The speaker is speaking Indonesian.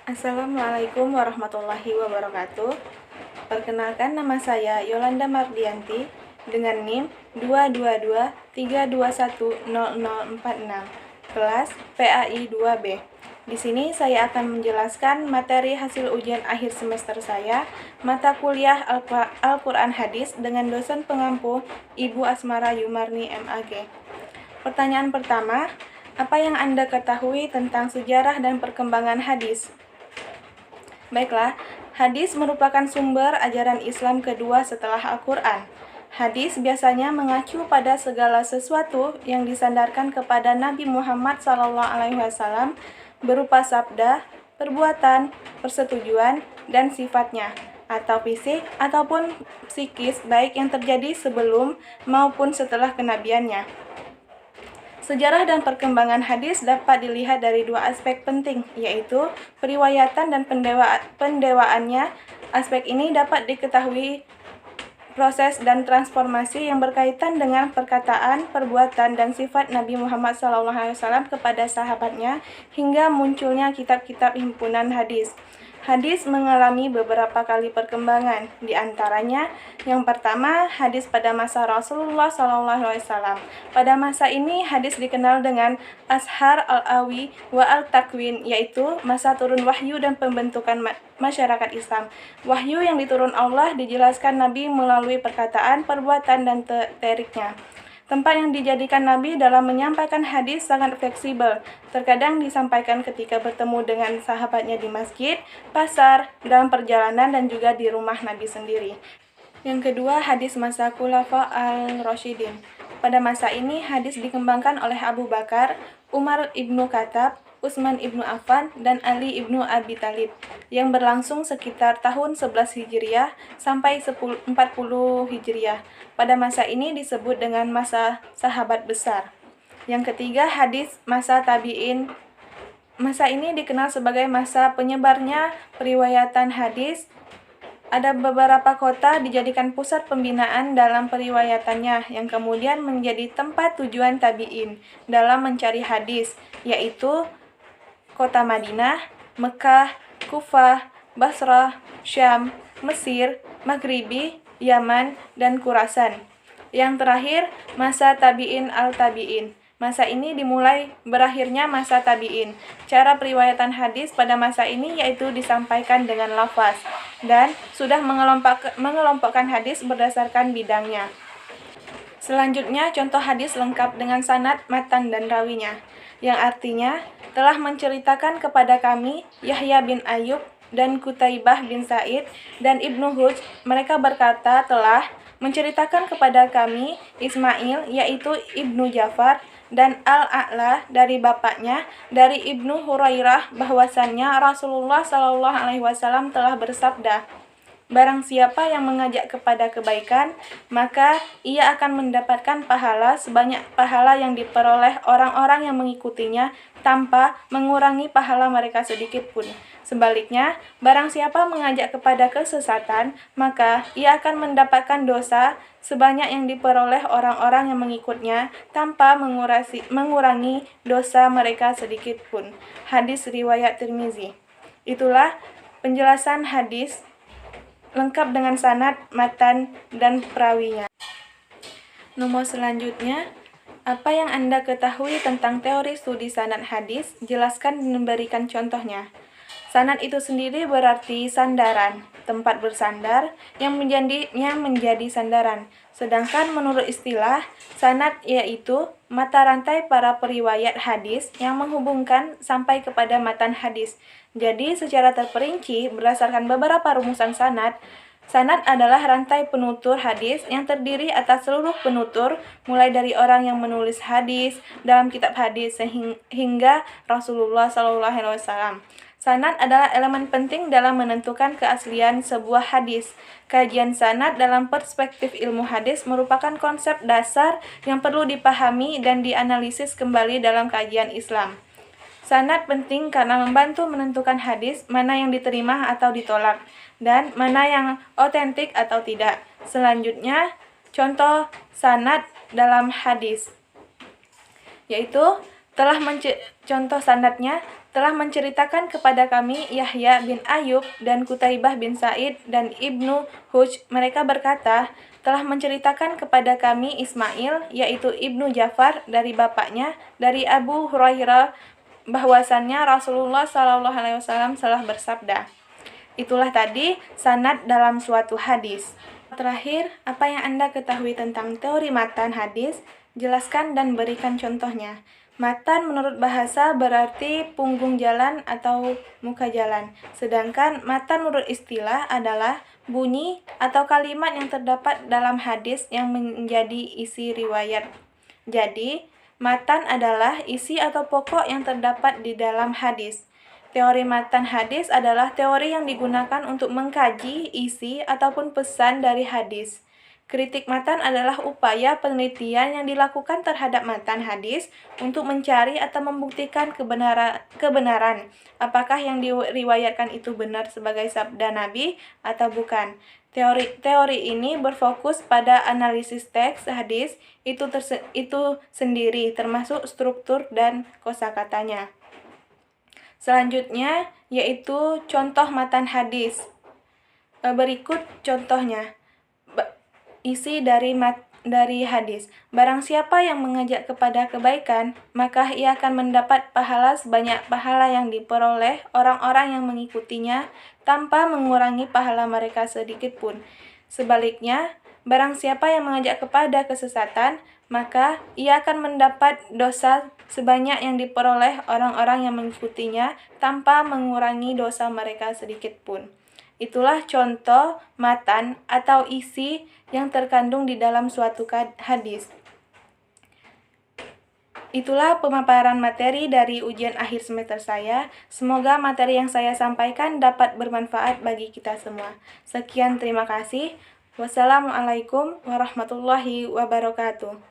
Assalamualaikum warahmatullahi wabarakatuh. Perkenalkan, nama saya Yolanda Mardianti dengan NIM 22232100046, kelas PAI 2B. Di sini saya akan menjelaskan materi hasil ujian akhir semester saya, mata kuliah Al-Quran Hadis dengan dosen pengampu Ibu Asmara Yumarni MAG. Pertanyaan pertama, apa yang Anda ketahui tentang sejarah dan perkembangan hadis? Baiklah, hadis merupakan sumber ajaran Islam kedua setelah Al-Quran. Hadis biasanya mengacu pada segala sesuatu yang disandarkan kepada Nabi Muhammad SAW berupa sabda, perbuatan, persetujuan, dan sifatnya, atau fisik ataupun psikis, baik yang terjadi sebelum maupun setelah kenabiannya. Sejarah dan perkembangan hadis dapat dilihat dari dua aspek penting, yaitu periwayatan dan pendewaannya. Aspek ini dapat diketahui proses dan transformasi yang berkaitan dengan perkataan, perbuatan, dan sifat Nabi Muhammad SAW kepada sahabatnya, hingga munculnya kitab-kitab himpunan hadis. Hadis mengalami beberapa kali perkembangan, di antaranya yang pertama, hadis pada masa Rasulullah SAW. Pada masa ini, hadis dikenal dengan Ashar al-Awi wa al-Takwin, yaitu masa turun wahyu dan pembentukan masyarakat Islam. Wahyu yang diturun Allah dijelaskan Nabi melalui perkataan, perbuatan, dan teriknya. Tempat yang dijadikan Nabi dalam menyampaikan hadis sangat fleksibel. Terkadang disampaikan ketika bertemu dengan sahabatnya di masjid, pasar, dalam perjalanan, dan juga di rumah Nabi sendiri. Yang kedua, hadis masa Khulafa al-Rasyidin. Pada masa ini, hadis dikembangkan oleh Abu Bakar, Umar ibnu Khattab, Utsman ibnu Affan, dan Ali ibnu Abi Thalib, yang berlangsung sekitar tahun 11 Hijriah sampai 40 Hijriah. Pada masa ini disebut dengan masa sahabat besar. Yang ketiga, hadis masa tabi'in. Masa ini dikenal sebagai masa penyebarnya periwayatan hadis. Ada beberapa kota dijadikan pusat pembinaan dalam periwayatannya, yang kemudian menjadi tempat tujuan tabi'in dalam mencari hadis, yaitu kota Madinah, Mekah, Kufah, Basrah, Syam, Mesir, Maghribi, Yaman, dan Khurasan. Yang terakhir, masa tabi'in al-tabi'in. Masa ini dimulai berakhirnya masa tabi'in. Cara periwayatan hadis pada masa ini yaitu disampaikan dengan lafaz, dan sudah mengelompokkan hadis berdasarkan bidangnya. Selanjutnya, contoh hadis lengkap dengan sanad, matan, dan rawinya, yang artinya telah menceritakan kepada kami Yahya bin Ayub dan Qutaibah bin Sa'id dan Ibnu Huj, mereka berkata telah menceritakan kepada kami Ismail, yaitu Ibnu Ja'far, dan Al-A'la dari bapaknya, dari Ibnu Hurairah, bahwasannya Rasulullah SAW telah bersabda, barang siapa yang mengajak kepada kebaikan, maka ia akan mendapatkan pahala sebanyak pahala yang diperoleh orang-orang yang mengikutinya tanpa mengurangi pahala mereka sedikit pun. Sebaliknya, barang siapa mengajak kepada kesesatan, maka ia akan mendapatkan dosa sebanyak yang diperoleh orang-orang yang mengikutnya tanpa mengurangi dosa mereka sedikit pun. Hadis riwayat Tirmizi. Itulah penjelasan hadis lengkap dengan sanad, matan, dan perawinya. Nomor selanjutnya, apa yang Anda ketahui tentang teori studi sanad hadis? Jelaskan dan memberikan contohnya. Sanad itu sendiri berarti sandaran, tempat bersandar yang menjadi sandaran. Sedangkan menurut istilah, sanad yaitu mata rantai para periwayat hadis yang menghubungkan sampai kepada matan hadis. Jadi, secara terperinci, berdasarkan beberapa rumusan sanad, sanad adalah rantai penutur hadis yang terdiri atas seluruh penutur, mulai dari orang yang menulis hadis dalam kitab hadis hingga Rasulullah SAW. Sanad adalah elemen penting dalam menentukan keaslian sebuah hadis. Kajian sanad dalam perspektif ilmu hadis merupakan konsep dasar yang perlu dipahami dan dianalisis kembali dalam kajian Islam. Sanad penting karena membantu menentukan hadis mana yang diterima atau ditolak, dan mana yang otentik atau tidak. Selanjutnya, contoh sanad dalam hadis, yaitu Contoh sanadnya telah menceritakan kepada kami Yahya bin Ayub dan Qutaibah bin Sa'id dan Ibnu Huj, mereka berkata, telah menceritakan kepada kami Ismail, yaitu Ibnu Ja'far dari bapaknya, dari Abu Hurairah, bahwasannya Rasulullah SAW telah bersabda. Itulah tadi sanad dalam suatu hadis. Terakhir, apa yang Anda ketahui tentang teori matan hadis? Jelaskan dan berikan contohnya. Matan menurut bahasa berarti punggung jalan atau muka jalan. Sedangkan matan menurut istilah adalah bunyi atau kalimat yang terdapat dalam hadis yang menjadi isi riwayat. Jadi, matan adalah isi atau pokok yang terdapat di dalam hadis. Teori matan hadis adalah teori yang digunakan untuk mengkaji isi ataupun pesan dari hadis. Kritik matan adalah upaya penelitian yang dilakukan terhadap matan hadis untuk mencari atau membuktikan kebenaran apakah yang diriwayatkan itu benar sebagai sabda Nabi atau bukan. Teori ini berfokus pada analisis teks hadis itu sendiri, termasuk struktur dan kosakatanya. Selanjutnya yaitu contoh matan hadis. Berikut contohnya. Isi dari hadis. Barang siapa yang mengajak kepada kebaikan, maka ia akan mendapat pahala sebanyak pahala yang diperoleh orang-orang yang mengikutinya tanpa mengurangi pahala mereka sedikit pun. Sebaliknya, barang siapa yang mengajak kepada kesesatan, maka ia akan mendapat dosa sebanyak yang diperoleh orang-orang yang mengikutinya tanpa mengurangi dosa mereka sedikit pun. Itulah contoh matan atau isi yang terkandung di dalam suatu hadis. Itulah pemaparan materi dari ujian akhir semester saya. Semoga materi yang saya sampaikan dapat bermanfaat bagi kita semua. Sekian, terima kasih. Wassalamualaikum warahmatullahi wabarakatuh.